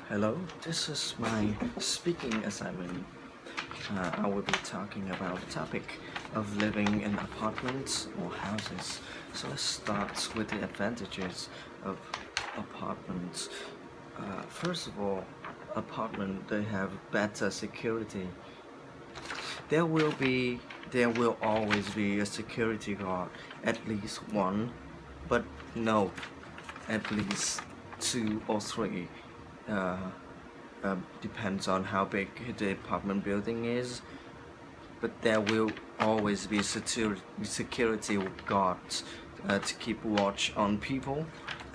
Hello, this is my speaking assignment. I will be talking about the topic of living in apartments or houses. So let's start with the advantages of apartments. First of all, apartment they have better security. There will be there will always be a security guard, at least one, but no, at least two or three. Uh, Depends on how big the apartment building is, but there will always be security guards to keep watch on people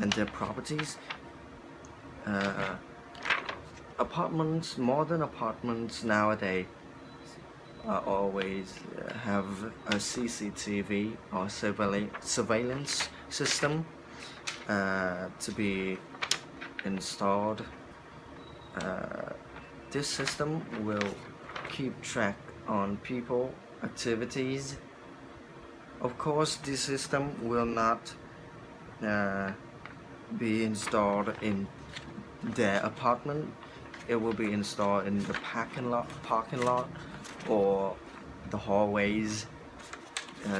and their properties. Uh, Modern apartments nowadays always have a CCTV or surveillance system to be installed. Uh, this system will keep track on people activities. Of course, this system will not uh, be installed in their apartment. It will be installed in the parking lot, or the hallways,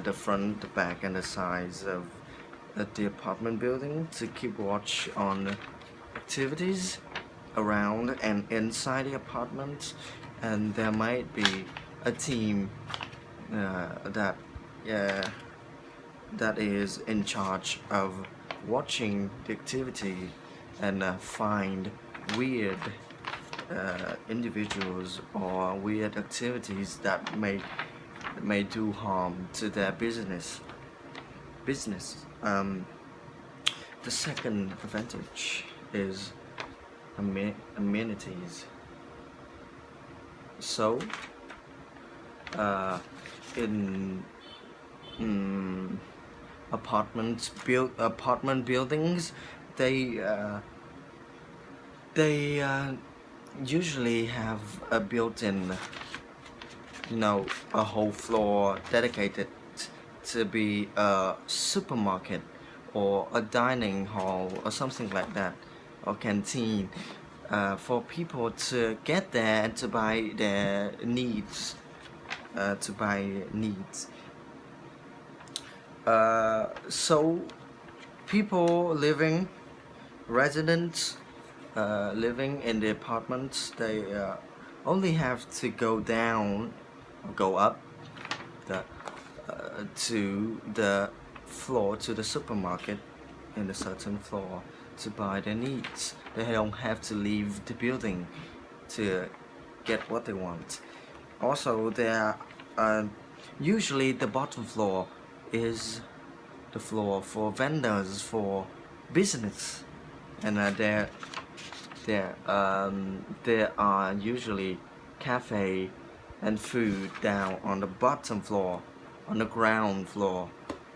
the front, the back, and the sides of the apartment building to keep watch on activities around and inside the apartment. And there might be a team that uh, that is in charge of watching the activity and find weird individuals or weird activities that may do harm to their business. The second advantage is amenities. So, in mm, apartment buildings, they usually have a built-in, a whole floor dedicated to be a supermarket or a dining hall or something like that, or canteen, for people to get there and to buy their needs. So people residents living in the apartments, they only have to go down or go up the to the floor, to the supermarket in a certain floor to buy their needs. They don't have to leave the building to get what they want. Also, there usually the bottom floor is the floor for vendors, for business, and there are usually cafe and food down on the bottom floor, on the ground floor,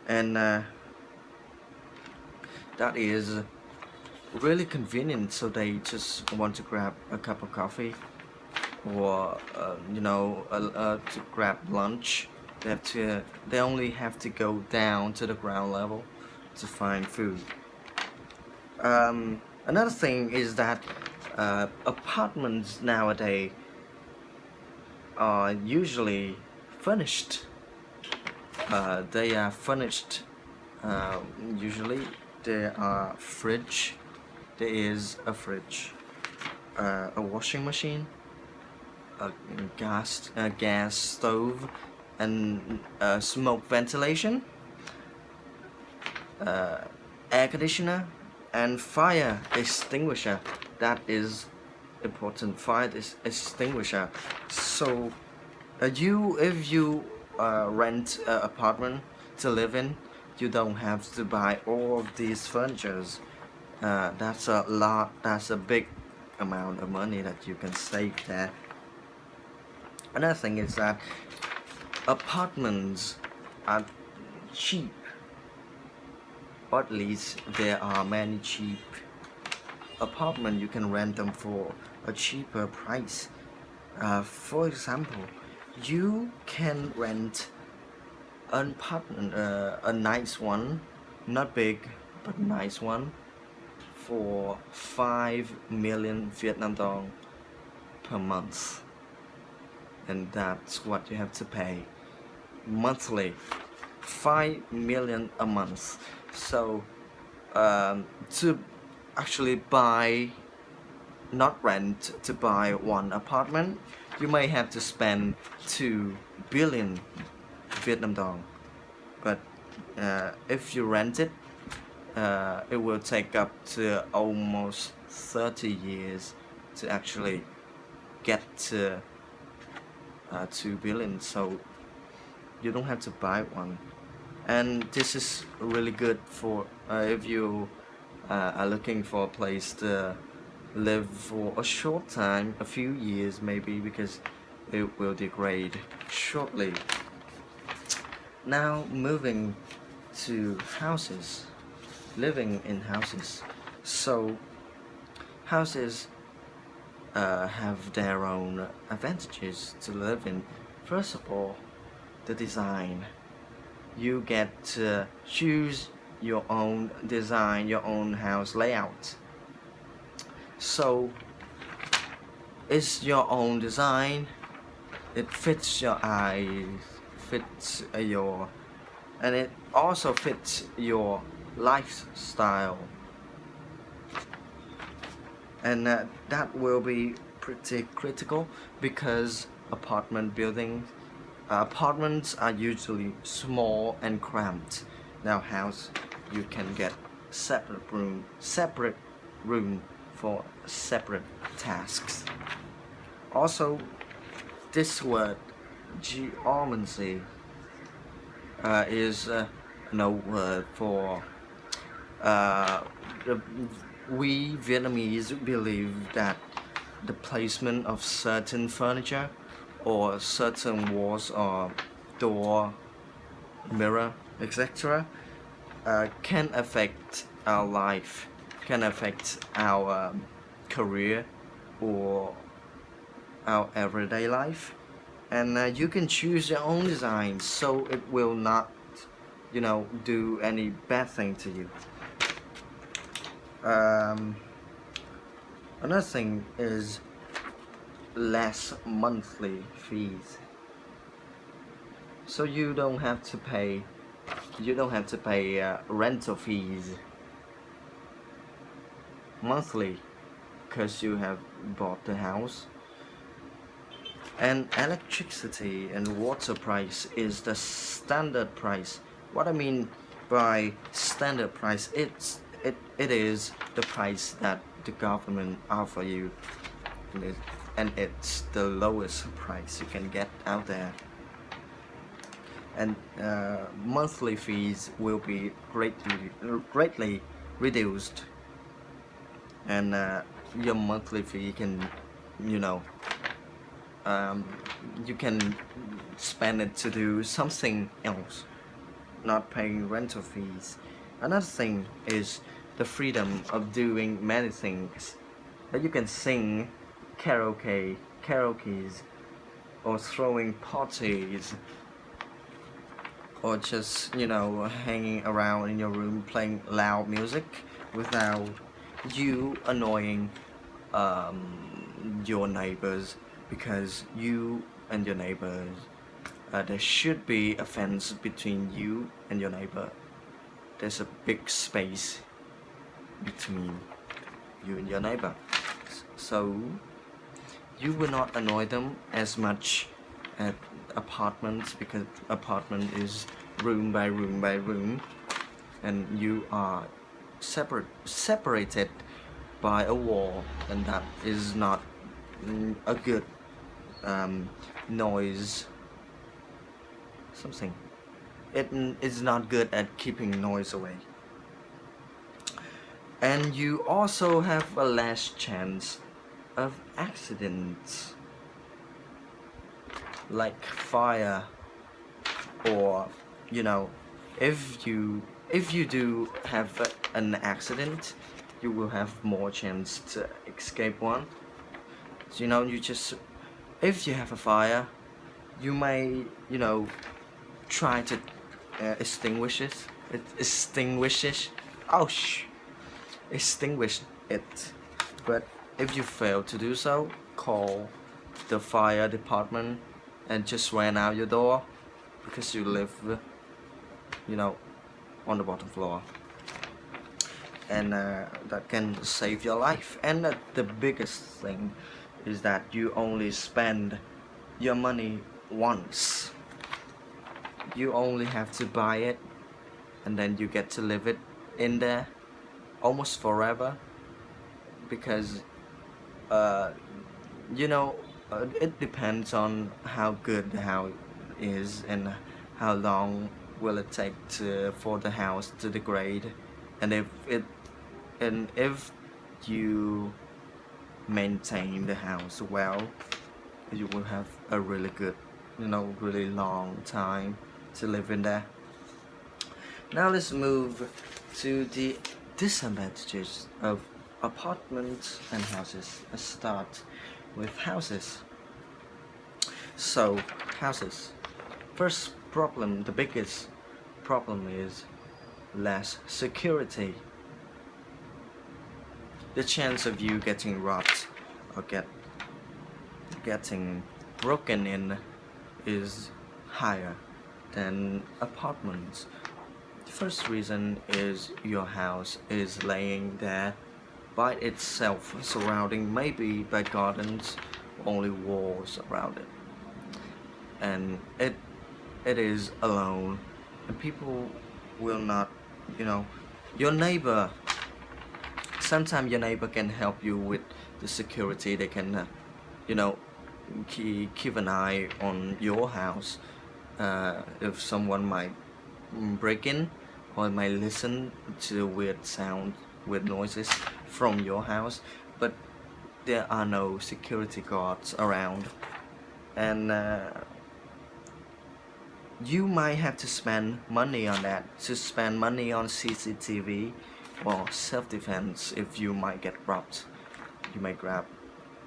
and that is really convenient. So they just want to grab a cup of coffee, or to grab lunch. They only have to go down to the ground level to find food. Another thing is that apartments nowadays are usually furnished. They are furnished. Usually there are fridge. There is a fridge, a washing machine, a gas stove, and smoke ventilation, air conditioner, and fire extinguisher. That is important. Fire extinguisher. So, if you rent an apartment to live in, you don't have to buy all of these furnitures. That's a lot. That's a big amount of money that you can save there. Another thing is that apartments are cheap, or at least there are many cheap apartments. You can rent them for a cheaper price. For example, you can rent an apartment, a nice one, not big but nice one, for 5 million Vietnam dong per month, and that's what you have to pay monthly. 5 million a month. So to actually buy, not rent, to buy one apartment, you may have to spend 2 billion Vietnam dong. But if you rent it, it will take up to almost 30 years to actually get to 2 billion. So you don't have to buy one. And this is really good for if you are looking for a place to live for a short time, a few years maybe, because it will degrade shortly. Now moving to houses, living in houses. So houses have their own advantages to live in. First of all, the design. You get to choose your own design, your own house layout. So it's your own design. It fits your eyes, fits your, and it also fits your lifestyle. And that will be pretty critical, because apartments are usually small and cramped. Now house, you can get separate room for separate tasks. Also, this word geomancy is no word for we Vietnamese believe that the placement of certain furniture or certain walls or door, mirror, etc. Can affect our life, can affect our career or our everyday life. And you can choose your own design, so it will not, do any bad thing to you. Another thing is less monthly fees. So you don't have to pay rental fees monthly, because you have bought the house. And electricity and water price is the standard price. What I mean by standard price, it is the price that the government offer you, and it's the lowest price you can get out there. And monthly fees will be greatly reduced, and your monthly fee can, you can spend it to do something else, not paying rental fees. Another thing is the freedom of doing many things. That you can sing karaoke's, or throwing parties, or just hanging around in your room playing loud music without you annoying your neighbors, because you and your neighbors, there should be a fence between you and your neighbor. There's a big space between you and your neighbor, so you will not annoy them as much at apartments, because apartment is room by room by room, and you are separated by a wall, and that is not a good noise something. It is not good at keeping noise away. And you also have a less chance of accidents, like fire, or if you do have an accident, you will have more chance to escape one. So you just, if you have a fire, you may try to extinguish it. extinguish it. But if you fail to do so, call the fire department and just ran out your door because you live, you know, on the bottom floor. And that can save your life. And the biggest thing is that you only spend your money once. You only have to buy it, and then you get to live it in there almost forever, because uh, you know it depends on how good the house is and how long will it take for the house to degrade, and if you maintain the house well, you will have a really good, really long time to live in there. Now let's move to the disadvantages of apartments and houses. Let's start with houses. So, houses. First problem, the biggest problem is less security. The chance of you getting robbed or getting broken in is higher than apartments. The first reason is your house is laying there by itself, surrounding maybe by gardens, only walls around it, and it is alone, and people will not, you know, your neighbor. Sometimes your neighbor can help you with the security. They can, you know, keep an eye on your house. If someone might break in, or might listen to weird sound, weird noises from your house, but there are no security guards around, and you might have to spend money on that, to spend money on CCTV or self-defense if you might get robbed. You might grab,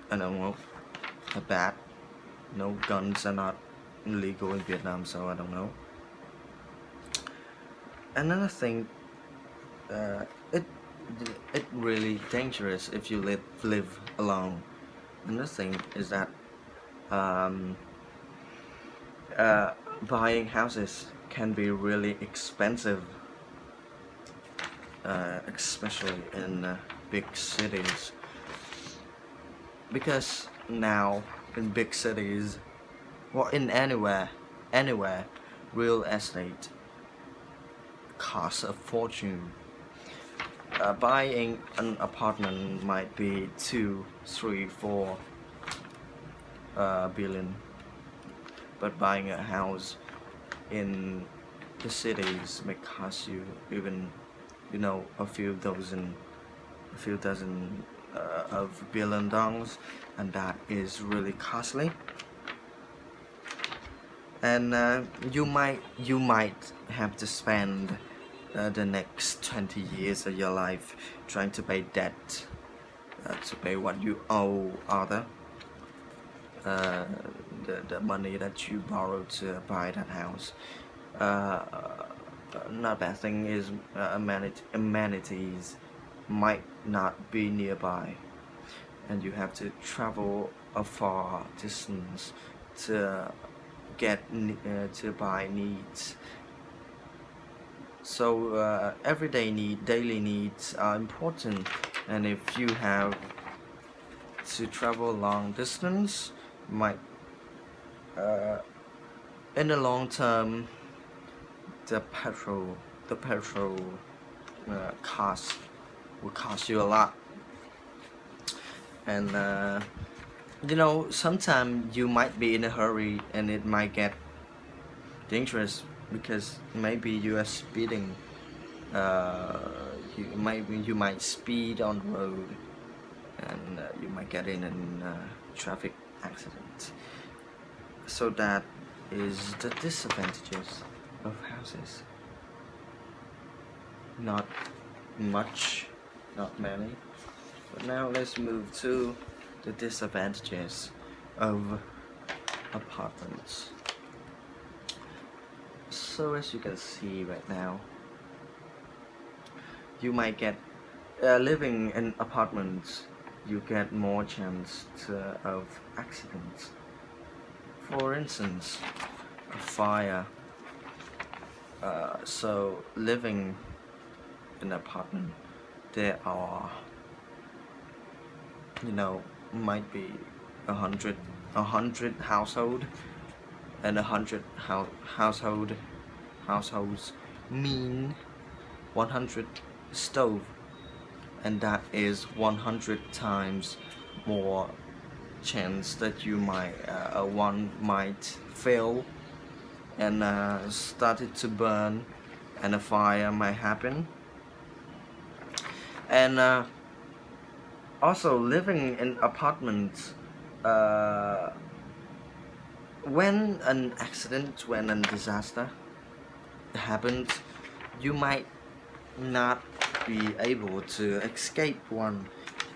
I don't know, a bat. No, guns are not illegal in Vietnam, so I don't know. Another thing, it really dangerous if you live alone. Another thing is that buying houses can be really expensive, especially in big cities, because now in big cities, or in anywhere, real estate costs a fortune. Buying an apartment might be 2, 3, 4 billion, but buying a house in the cities may cost you even, a few dozen of $1 billion, and that is really costly. And you might have to spend the next 20 years of your life trying to pay debt, to pay what you owe other, the money that you borrowed to buy that house. Not bad thing is amenities might not be nearby, and you have to travel a far distance to to buy needs. So daily needs are important, and if you have to travel long distance, might in the long term, the petrol cost will cost you a lot, and sometimes you might be in a hurry and it might get dangerous because maybe you are speeding. You might speed on the road, and you might get in a traffic accident. So that is the disadvantages of houses. Not much, not many. But now let's move to the disadvantages of apartments. So as you can see right now, you might get living in apartments, you get more chance of accidents. For instance, a fire. So living in an apartment, there are, you know, might be a hundred household, and household households mean 100 stove, and that is 100 times more chance that you might one might fail and started to burn, and a fire might happen. And also living in apartments, uh, when an accident, when a disaster happens, you might not be able to escape one,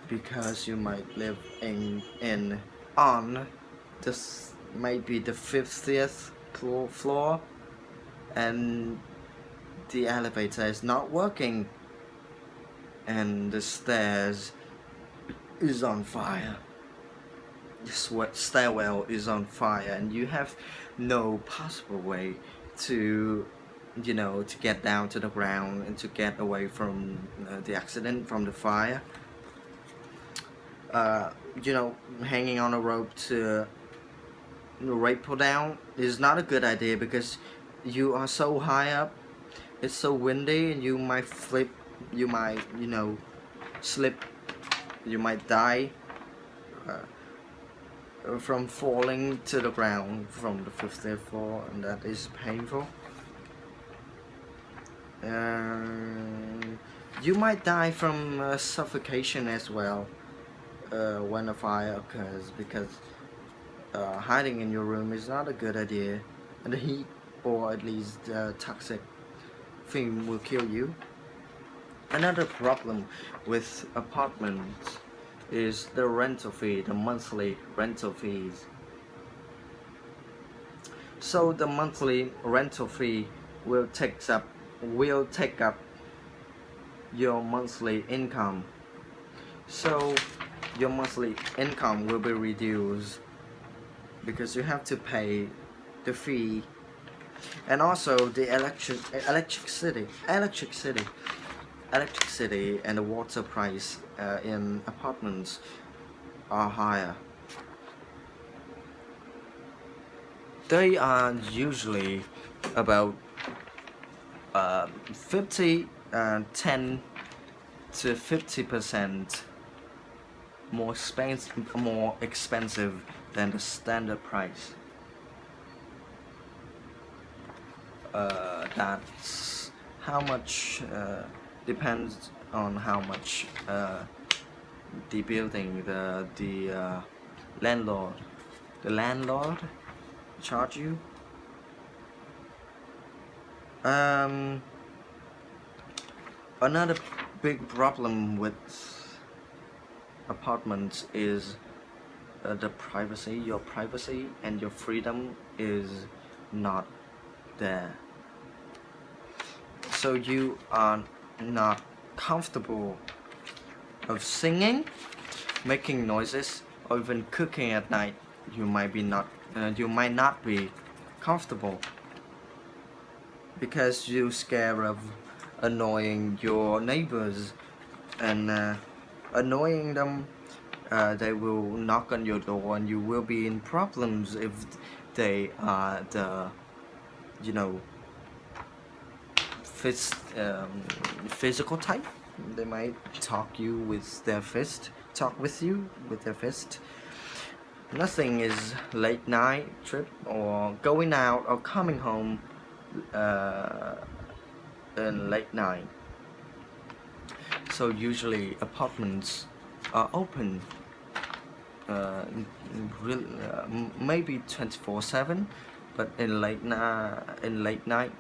because you might live in on this might be the 50th floor, and the elevator is not working, and the stairs is on fire. The stairwell is on fire, and you have no possible way to, to get down to the ground and to get away from the accident, from the fire. uh, Hanging on a rope to rappel down is not a good idea, because you are so high up, it's so windy, and you might flip, you might, slip, you might die from falling to the ground from the 50th floor, and that is painful. You might die from suffocation as well when a fire occurs, because hiding in your room is not a good idea, and the heat, or at least toxic fume, will kill you. Another problem with apartments is the rental fee, the monthly rental fees. So the monthly rental fee will take up your monthly income. So your monthly income will be reduced, because you have to pay the fee. And also the electricity and the water price in apartments are higher. They are usually about 10 to 50% more expensive than the standard price. That's how much depends on how much the building, the landlord charge you. Another big problem with apartments is the privacy. Your privacy and your freedom is not there. So you are not comfortable of singing, making noises, or even cooking at night. You might not be comfortable, because you're scared of annoying your neighbors, and annoying them. They will knock on your door, and you will be in problems if they are the, physical type. They might talk you with their fist. Talk with you with their fist. Nothing is late night trip or going out or coming home in late night. So usually apartments are open maybe 24/7, but in late night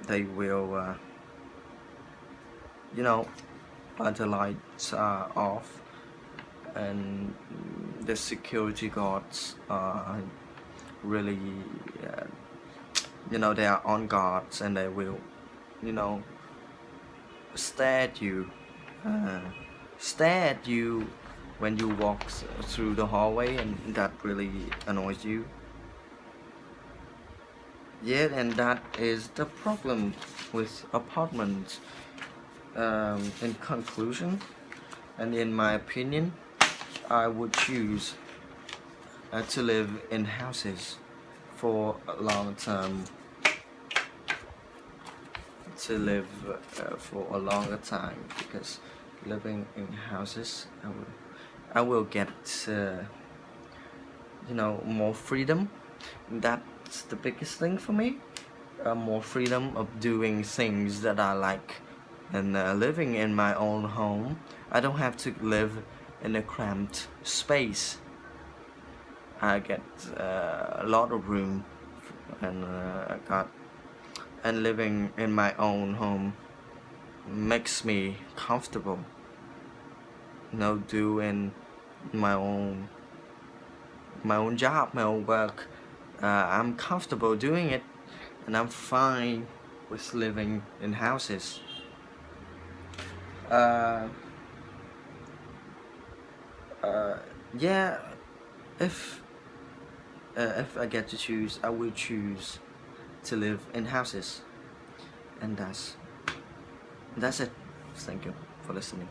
they will the lights are off, and the security guards are really they are on guards, and they will stare at you uh, stare at you when you walk through the hallway, and that really annoys you. Yeah, and that is the problem with apartments. In conclusion, and in my opinion, I would choose to live in houses for a long time. To live for a longer time, because living in houses, I will get more freedom. That's the biggest thing for me. More freedom of doing things that I like, and living in my own home, I don't have to live in a cramped space. I get a lot of room, and living in my own home makes me comfortable. Doing my own job, my own work. I'm comfortable doing it, and I'm fine with living in houses. Uh, uh, yeah, if if I get to choose, I will choose to live in houses, and that's it. Thank you for listening.